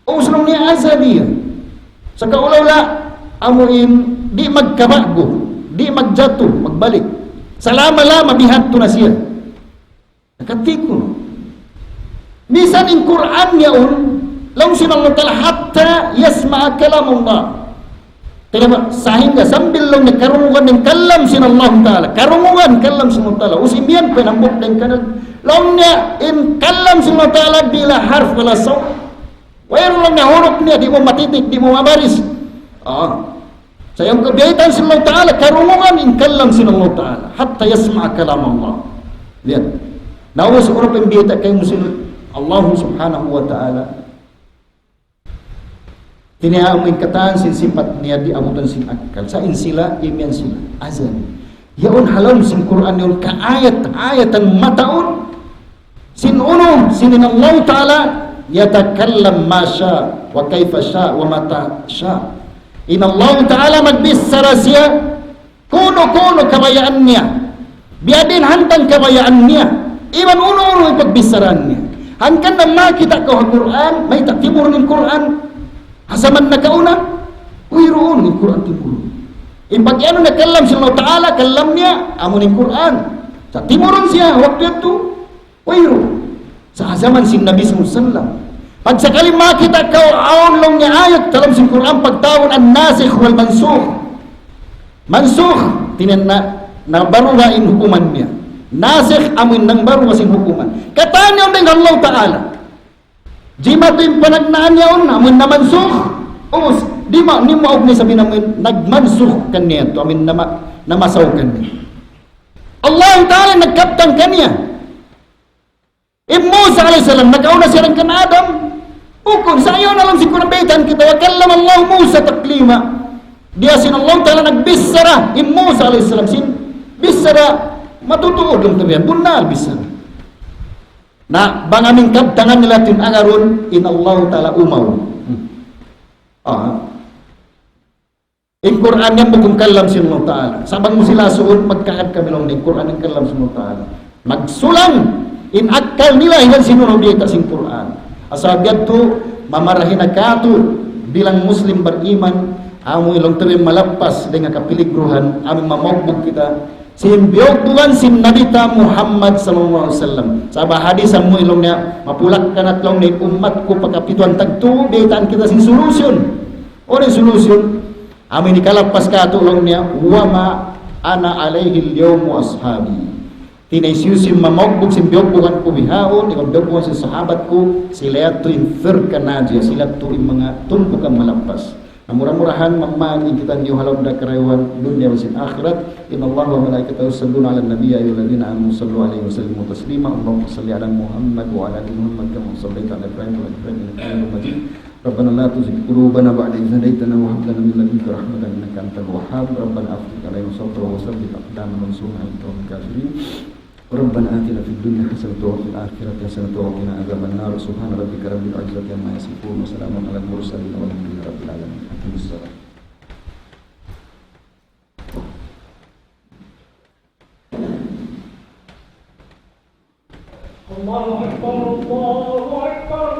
O sunong niya azat niya. Sa kaulawla amuin di magkabago, di magjato, magbalik. Salama-lama bihat to na siya. Nakatiko. Bisan in Quran yaon, law sin Allah Ta'ala hatta yasma'a kalam Allah. Kaya sahingga sambil lang karungan ng kalam sin Allah Ta'ala karungan kalam sin Allah Ta'ala usimian penambok ng kanal lang niya in kalam sin Allah Ta'ala bila harf wala saw wala lang na huruf niya di mo matitik di mo mabaris sayang kabaitan sin Allah Ta'ala karungan in kalam sin Allah Ta'ala hatta yasma' kalam Allah lihat nawas huruf ang bita kay musunod Allah Subhanahu wa Ta'ala tinihamoy kataan sin sifat niya di abutan sin akal sa insila imian sila azan yaon halam sin Quran yaon kaayat-ayatan mataon sin uno sinin Allah Ta'ala yatakallam ma sya wa kaifa sya wa mata sya in Allah Ta'ala magbisara siya kuno kabayaan niya biadin hantang kabayaan niya iman uno ipagbisaraan niya hangkan na makita ko ang Quran may taktimur ng Quran hasaman na kauna, uiroon ng Quran timur. Impag ano na kalam si Allah Ta'ala, kalam niya, amo ng Quran. Sa timuron siya, waktu itu, wairu. Sa zaman si Nabi SAW. Pag sakali makita kau aulong niya ayat dalam si Quran pagtawon ang nasikh wal mansukh. Mansukh, tinan na baru lain hukuman niya. Nasikh amin nang baru masing hukuman. Katanya dengan Allah Ta'ala. Jima tu yung panagnaan niya amin na mansukh. Umus, di ma ni maog ni sabi namin nagmansukh kanya to amin na masaw kanya. Allah Ta'ala nagkaptang kanya. Musa alaihissalam nagauna siya ng kan Adam. Ukon sa iyo na lang si kunabitan kita wa kallama Allah Musa taklima. Dia sin Allah Ta'ala nagbisara Musa alaihissalam sin bisara matutuod lang tabihan bunal bisara. Na bangaming kabtangan nila tin agaron in Allah Ta'ala umaw. In Quran yan mo kung kalam si Allah Ta'ala. Sabang mo sila suod magkaad kami lang in Quran ang kalam si Allah Ta'ala. Magsulang in akal nila hinggang sinunod dito sing Quran. Asagad to mamarahin na kato bilang Muslim beriman amo ilong terim malapas dengan kapiligruhan aming mamogbog kita simbiyog bukan sin nabita Muhammad sallallahu alaihi wasallam sa hadis amo ilong niya mapulak kanat long ni umat ko pagkapituan tagto bitan kita sin solusyon o ni solusyon amin ikalapas kato long niya wama ana alaihi al-yawm wa ashabi tinaysyusim mamogbog simbiyog bukan ko bihaon ikabiyog bukan sa sahabat ko sila to infer kanadya sila to mga tumpok ang malapas na murah-murahan mamang kita niyo halaw da karaywan dunya wasin akhirat inna Allah wa malaikatahu yusalluna ala nabiyyi ayyuhalladhina amanu sallu alaihi wa sallimu taslima Allahumma salli ala Muhammad wa ala ali Muhammad kama sallaita ala Ibrahim wa ala Ibrahim innaka Hamidum Majid Rabbana la tuzigh qulubana ba'da idh hadaytana wa hab lana min ladunka rahmatan innaka antal wahhab Rabbana afrigh alaina sabra wa sabbit aqdamana wansurna 'alal qawmil kafirin ربنا آتنا في الدنيا حسنة وفي الآخرة حسنة وقنا عذاب النار سبحان ربك رب العزة عما يصفون وسلام على المرسلين والحمد لله رب العالمين أقم الصلاة الله أكبر الله أكبر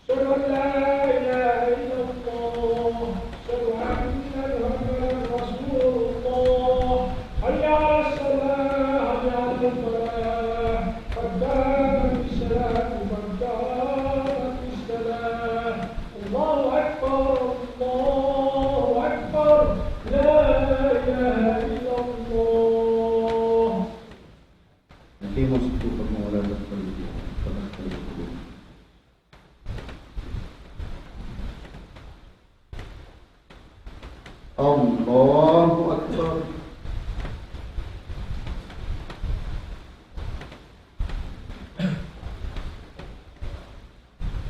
أشهد أن لا إله إلا الله أشهد أن محمدا رسول الله حي على الصلاة حي على الفلاح قد قامت الصلاة قد قامت الصلاة الله أكبر الله أكبر لا إله إلا الله. Hemos tu permohonan dan perlindungan pada kalian. Allahu Akbar.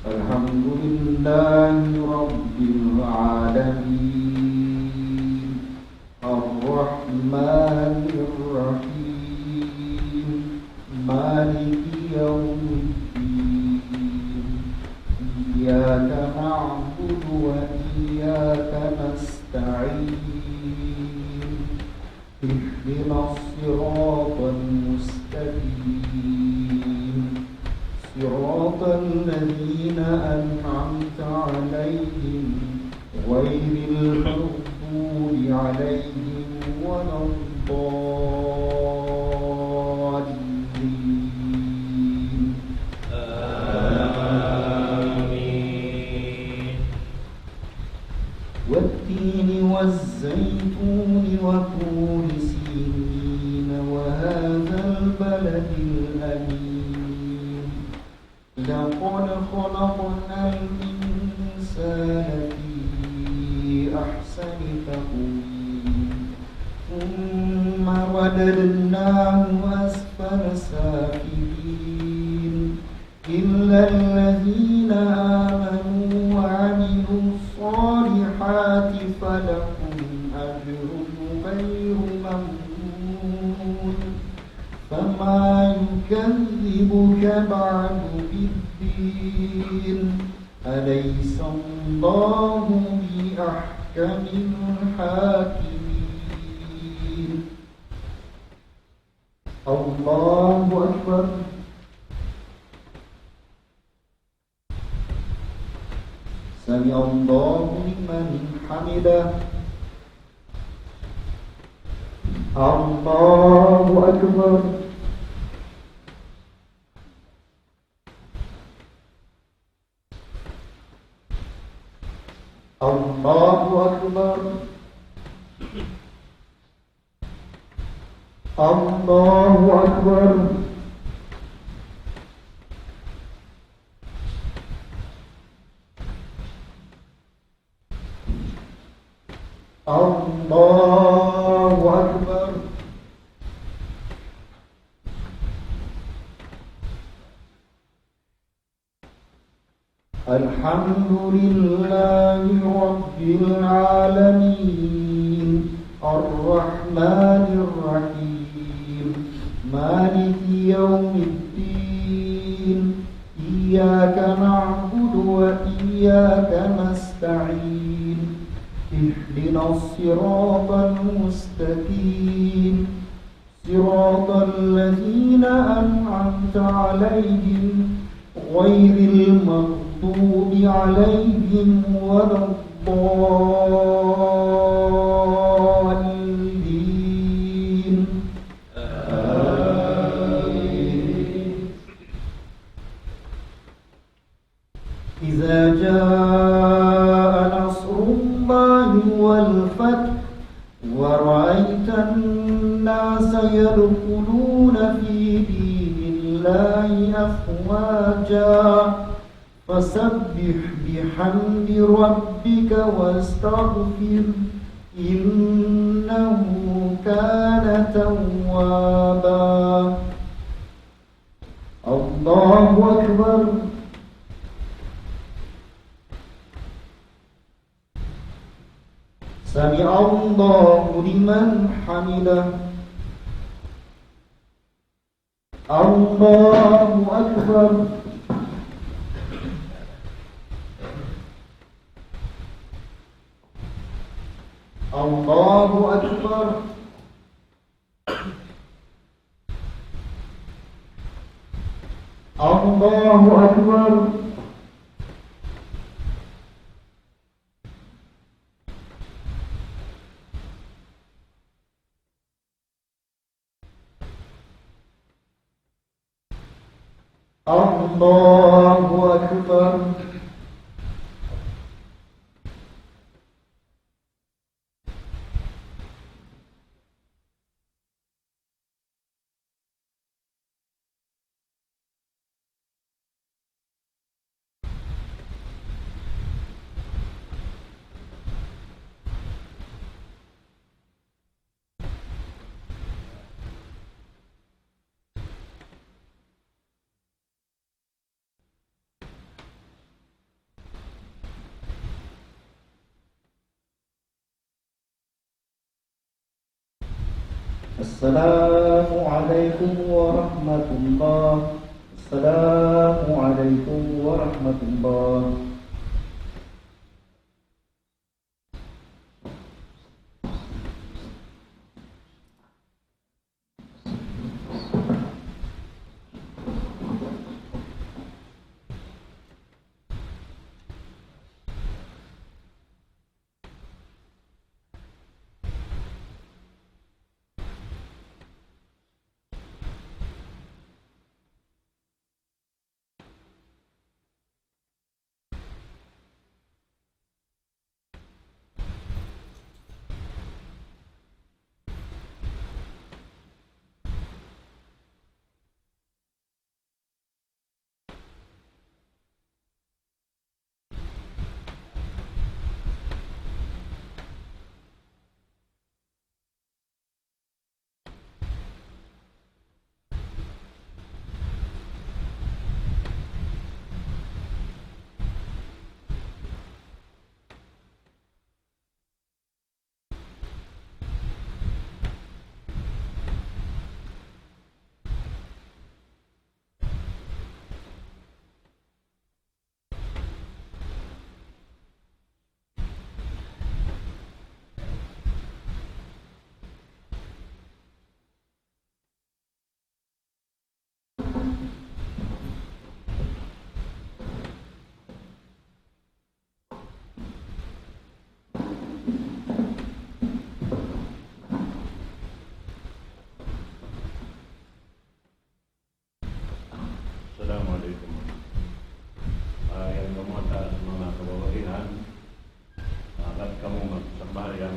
Alhamdulillahi Rabbil Alamin Ar-Rahmanir Rahim Maliki Yawmiddin Iyyaka na'budu wa iyyaka nasta'in Ihdinas siratal mustaqim Siratal ladzina an'amta 'alaihim ghairil maghdubi 'alaihim waladdallin. Amin. Wat-tini waz-zaytuni wa turi sinin wa hadzal baladil amin. لقد خلقنا الإنسان في أحسن تقويم ثم رددناه أسفل سافلين إلا الذين آمنوا وعملوا الصالحات فلهم أجر غير ممنون فما يكذبك بعد بالدين أليس الله بأحكم الحاكمين. الله أكبر. سمع الله لمن حمده. الله أكبر. الله أكبر. الله أكبر. الحمد لله رب العالمين الرحمن الرحيم مالك يوم الدين إياك نعبد وإياك نستعين اهدنا الصراط المستقيم صراط الذين أنعمت عليهم غير المغضوب عليهم ولا الضالين آمين. إذا جاء نصر الله والفتح ورأيت الناس يدخلون في دين الله أفواجا فسبح بحمد ربك واستغفر إنه كان توابا. الله أكبر. سمع الله لمن حمده. الله أكبر. الله أكبر. الله أكبر. الله أكبر. السلام عليكم ورحمة الله. السلام عليكم ورحمة الله. Assalamualaikum. Yang memuat mga kababaihan, akan kamu magsambahayan